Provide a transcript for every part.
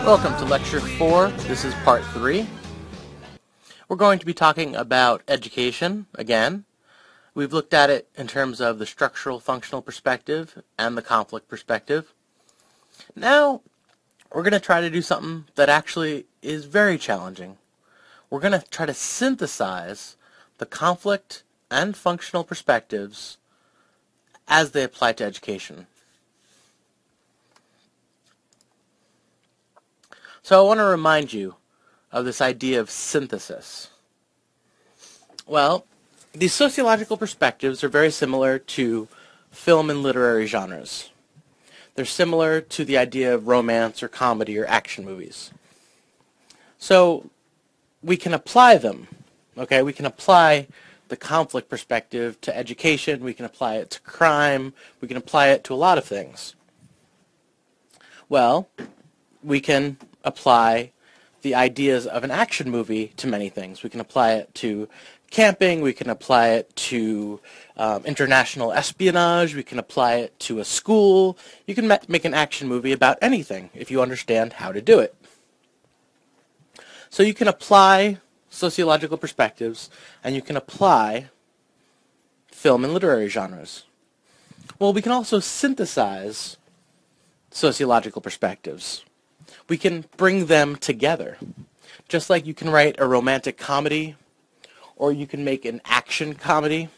Welcome to Lecture 4. This is Part 3. We're going to be talking about education again. We've looked at it in terms of the structural functional perspective and the conflict perspective. Now, we're going to try to do something that actually is very challenging. We're going to try to synthesize the conflict and functional perspectives as they apply to education. So I want to remind you of this idea of synthesis. Well, these sociological perspectives are very similar to film and literary genres. They're similar to the idea of romance or comedy or action movies. So we can apply them, okay? We can apply the conflict perspective to education, we can apply it to crime, we can apply it to a lot of things. Well, we can apply the ideas of an action movie to many things. We can apply it to camping, we can apply it to international espionage, we can apply it to a school. You can make an action movie about anything if you understand how to do it. So you can apply sociological perspectives and you can apply film and literary genres. Well, we can also synthesize sociological perspectives. We can bring them together. Just like you can write a romantic comedy, or you can make an action comedy,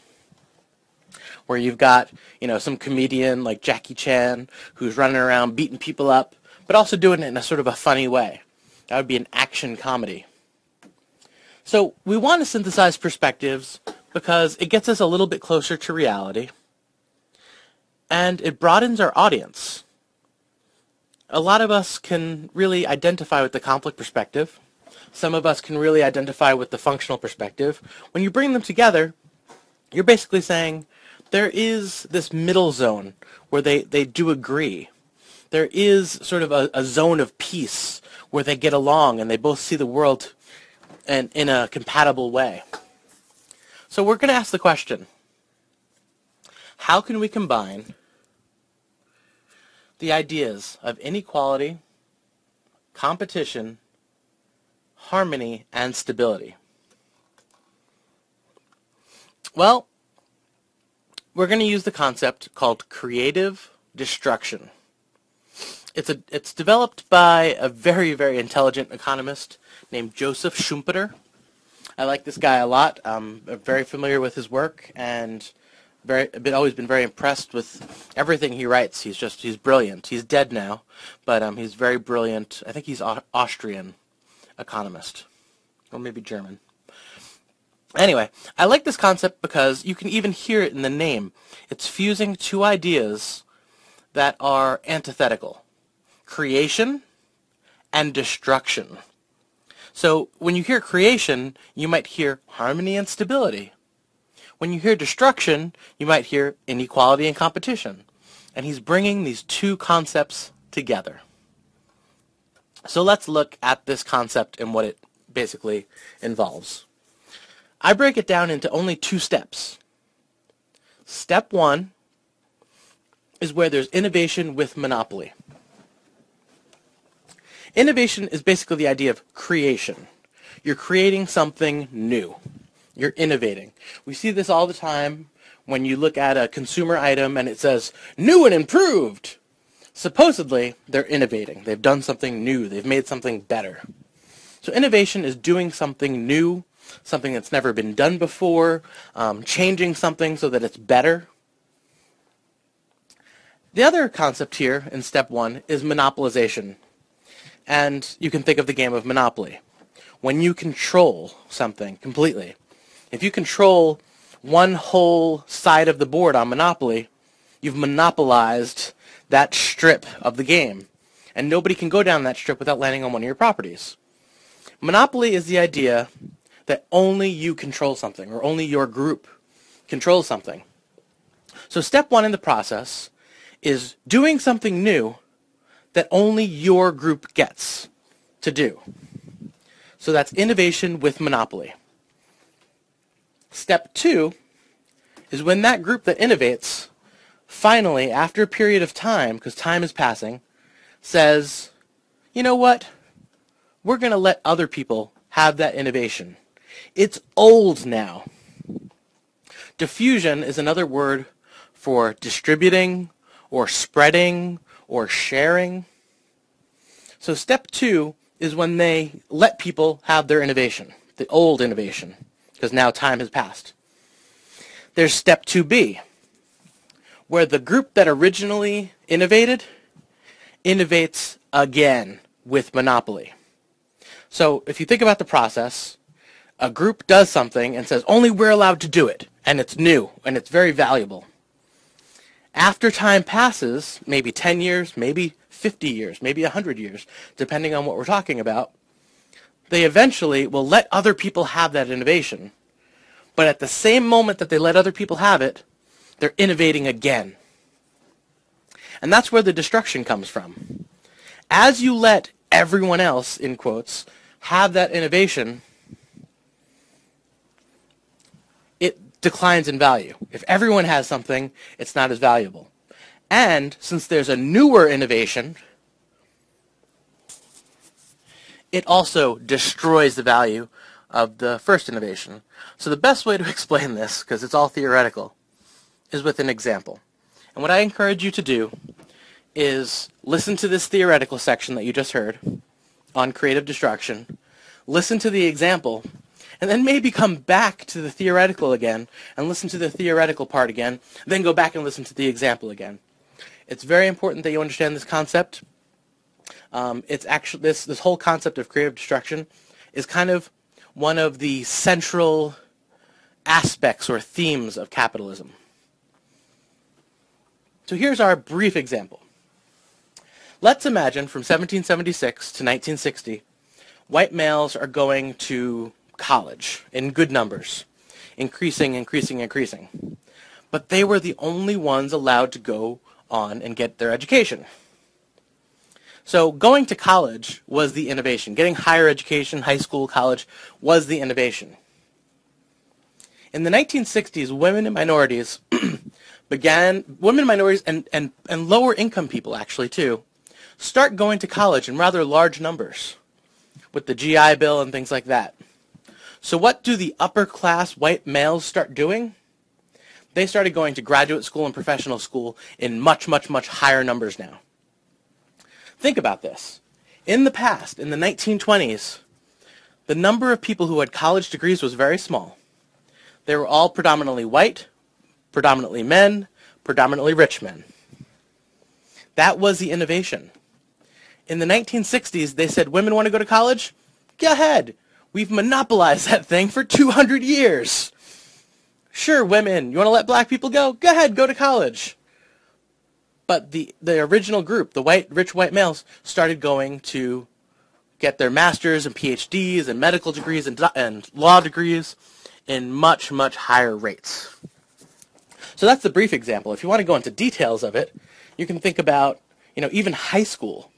where you've got, some comedian like Jackie Chan who's running around beating people up, but also doing it in a sort of a funny way. That would be an action comedy. So we want to synthesize perspectives because it gets us a little bit closer to reality, and it broadens our audience. A lot of us can really identify with the conflict perspective. Some of us can really identify with the functional perspective. When you bring them together, you're basically saying there is this middle zone where they do agree. There is sort of a zone of peace where they get along and they both see the world in a compatible way. So we're going to ask the question, how can we combine the ideas of inequality, competition, harmony, and stability? Well, we're going to use the concept called creative destruction. It's developed by a very, very intelligent economist named Joseph Schumpeter. I like this guy a lot. I'm very familiar with his work and always been very impressed with everything he writes. He's brilliant. He's dead now, but he's very brilliant. I think he's Austrian economist, or maybe German. Anyway, I like this concept because you can even hear it in the name. It's fusing two ideas that are antithetical: creation and destruction. So when you hear creation, you might hear harmony and stability. When you hear destruction, you might hear inequality and competition. And he's bringing these two concepts together. So let's look at this concept and what it basically involves. I break it down into only two steps. Step one is where there's innovation with monopoly. Innovation is basically the idea of creation. You're creating something new. You're innovating. We see this all the time when you look at a consumer item and it says, new and improved. Supposedly, they're innovating. They've done something new. They've made something better. So innovation is doing something new, something that's never been done before, changing something so that it's better. The other concept here in step one is monopolization. And you can think of the game of Monopoly. When you control something completely, if you control one whole side of the board on Monopoly, you've monopolized that strip of the game. And nobody can go down that strip without landing on one of your properties. Monopoly is the idea that only you control something, or only your group controls something. So step one in the process is doing something new that only your group gets to do. So that's innovation with monopoly. Step two is when that group that innovates finally, after a period of time, because time is passing, says, you know what, we're going to let other people have that innovation. It's old now. Diffusion is another word for distributing or spreading or sharing. So step 2 is when they let people have their innovation, the old innovation, because now time has passed. There's step 2B, where the group that originally innovated innovates again with monopoly. So if you think about the process, a group does something and says, only we're allowed to do it, and it's new, and it's very valuable. After time passes, maybe 10 years, maybe 50 years, maybe 100 years, depending on what we're talking about, they eventually will let other people have that innovation. But at the same moment that they let other people have it, they're innovating again. And that's where the destruction comes from. As you let everyone else, in quotes, have that innovation, it declines in value. If everyone has something, it's not as valuable. And since there's a newer innovation, it also destroys the value of the first innovation. So the best way to explain this, because it's all theoretical, is with an example. And what I encourage you to do is listen to this theoretical section that you just heard on creative destruction, listen to the example, and then maybe come back to the theoretical again and listen to the theoretical part again, then go back and listen to the example again. It's very important that you understand this concept. It's actually this whole concept of creative destruction is kind of one of the central aspects or themes of capitalism. So here's our brief example. Let's imagine from 1776 to 1960, white males are going to college in good numbers, increasing. But they were the only ones allowed to go on and get their education. So going to college was the innovation. Getting higher education, high school, college, was the innovation. In the 1960s, women and minorities and lower income people actually too, start going to college in rather large numbers with the GI Bill and things like that. So what do the upper class white males start doing? They started going to graduate school and professional school in much, much, much higher numbers now. Think about this. In the past, in the 1920s, the number of people who had college degrees was very small. They were all predominantly white, predominantly men, predominantly rich men. That was the innovation. In the 1960s, they said, women want to go to college? Go ahead. We've monopolized that thing for 200 years. Sure, women, you want to let black people go? Go ahead, go to college. But the original group, the rich white males, started going to get their masters and PhDs and medical degrees and law degrees in much, much higher rates. So that's the brief example. If you want to go into details of it, you can think about, even high school.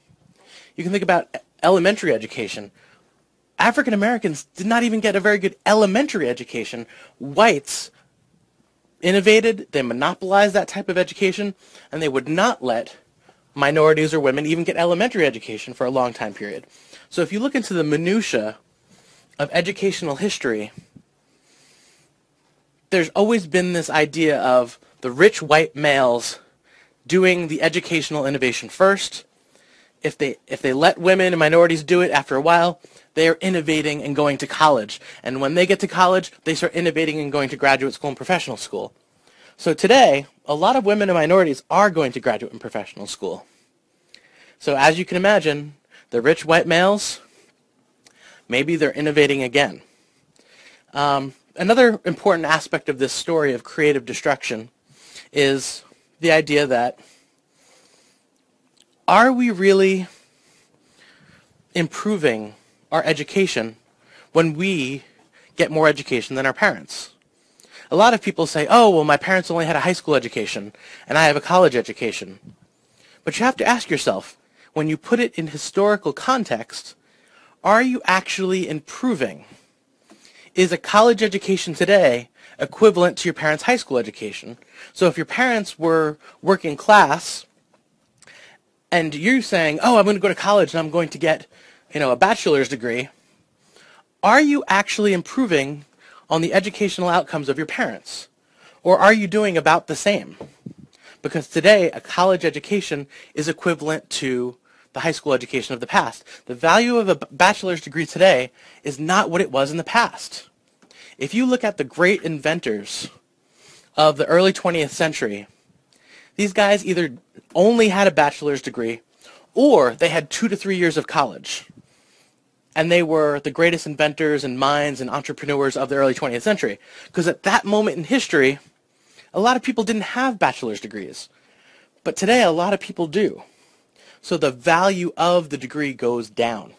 You can think about elementary education. African Americans did not even get a very good elementary education. Whites innovated, they monopolized that type of education, and they would not let minorities or women even get elementary education for a long time period. So if you look into the minutia of educational history, there's always been this idea of the rich white males doing the educational innovation first. If they let women and minorities do it after a while, they are innovating and going to college. And when they get to college, they start innovating and going to graduate school and professional school. So today, a lot of women and minorities are going to graduate and professional school. So as you can imagine, the rich white males, maybe they're innovating again. Another important aspect of this story of creative destruction is the idea that, are we really improving our education when we get more education than our parents? A lot of people say, oh, well, my parents only had a high school education, and I have a college education. But you have to ask yourself, when you put it in historical context, are you actually improving? Is a college education today equivalent to your parents' high school education? So if your parents were working class, and you're saying, oh, I'm going to go to college and I'm going to get a bachelor's degree, are you actually improving on the educational outcomes of your parents? Or are you doing about the same? Because today, a college education is equivalent to the high school education of the past. The value of a bachelor's degree today is not what it was in the past. If you look at the great inventors of the early 20th century, these guys either only had a bachelor's degree or they had 2 to 3 years of college. And they were the greatest inventors and minds and entrepreneurs of the early 20th century. Because at that moment in history, a lot of people didn't have bachelor's degrees. But today, a lot of people do. So the value of the degree goes down.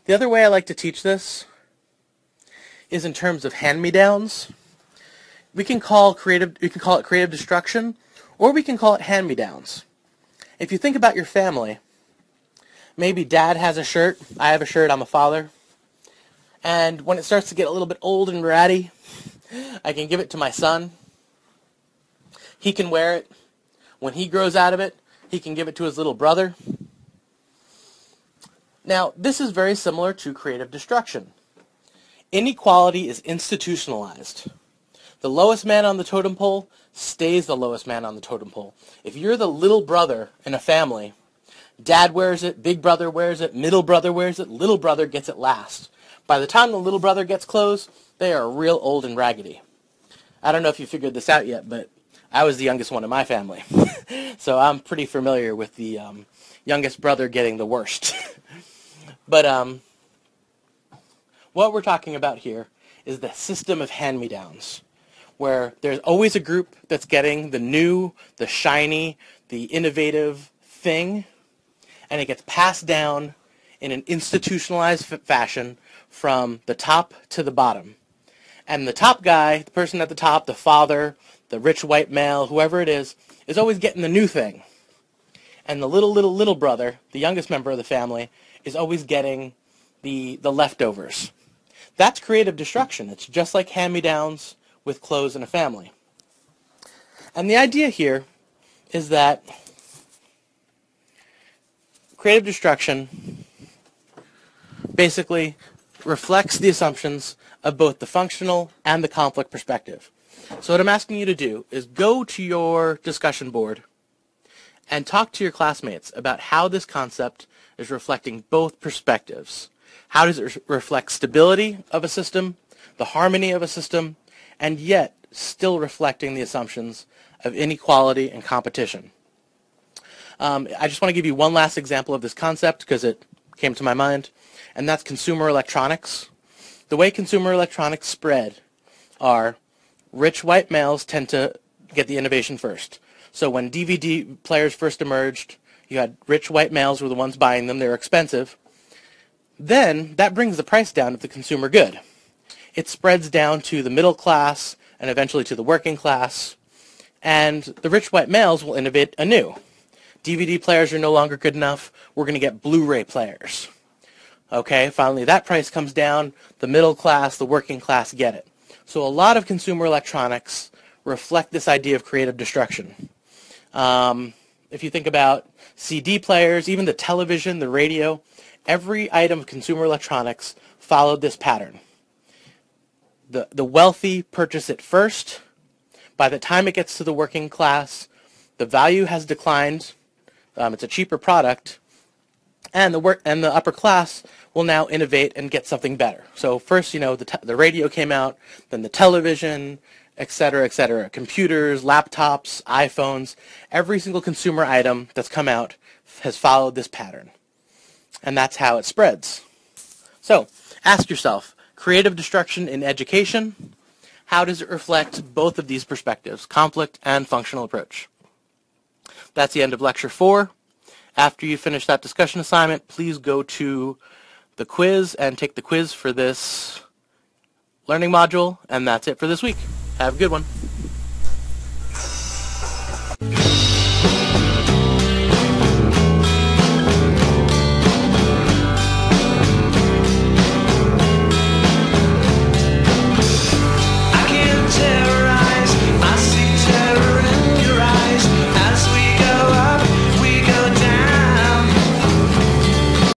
The other way I like to teach this is in terms of hand-me-downs. We can call it creative destruction, or we can call it hand-me-downs. If you think about your family, maybe dad has a shirt, I have a shirt, I'm a father, and when it starts to get a little bit old and ratty, I can give it to my son. He can wear it. When he grows out of it, he can give it to his little brother. Now, this is very similar to creative destruction. Inequality is institutionalized. The lowest man on the totem pole stays the lowest man on the totem pole. If you're the little brother in a family, dad wears it, big brother wears it, middle brother wears it, little brother gets it last. By the time the little brother gets clothes, they are real old and raggedy. I don't know if you figured this out yet, but I was the youngest one in my family. So I'm pretty familiar with the youngest brother getting the worst. But what we're talking about here is the system of hand-me-downs, where there's always a group that's getting the new, the shiny, the innovative thing, and it gets passed down in an institutionalized fashion from the top to the bottom. And the top guy, the person at the top, the father, the rich white male, whoever it is always getting the new thing. And the little brother, the youngest member of the family, is always getting the leftovers. That's creative destruction. It's just like hand-me-downs with clothes in a family. And the idea here is that creative destruction basically reflects the assumptions of both the functional and the conflict perspective. So what I'm asking you to do is go to your discussion board and talk to your classmates about how this concept is reflecting both perspectives. How does it reflect stability of a system, the harmony of a system, and yet still reflecting the assumptions of inequality and competition? I just want to give you one last example of this concept because it came to my mind, and that's consumer electronics. The way consumer electronics spread are rich white males tend to get the innovation first. So when DVD players first emerged, you had rich white males were the ones buying them. They were expensive. Then that brings the price down of the consumer good. It spreads down to the middle class and eventually to the working class. And the rich white males will innovate anew. DVD players are no longer good enough. We're going to get Blu-ray players. Okay, finally that price comes down. The middle class, the working class get it. So a lot of consumer electronics reflect this idea of creative destruction. If you think about CD players, even the television, the radio, every item of consumer electronics followed this pattern. The wealthy purchase it first. By the time it gets to the working class, the value has declined. It's a cheaper product. And the upper class will now innovate and get something better. So first, the radio came out, then the television, etc., etc. Computers, laptops, iPhones, every single consumer item that's come out has followed this pattern. And that's how it spreads. So ask yourself, creative destruction in education, how does it reflect both of these perspectives, conflict and functional approach? That's the end of Lecture 4. After you finish that discussion assignment, please go to the quiz and take the quiz for this learning module, and that's it for this week. Have a good one.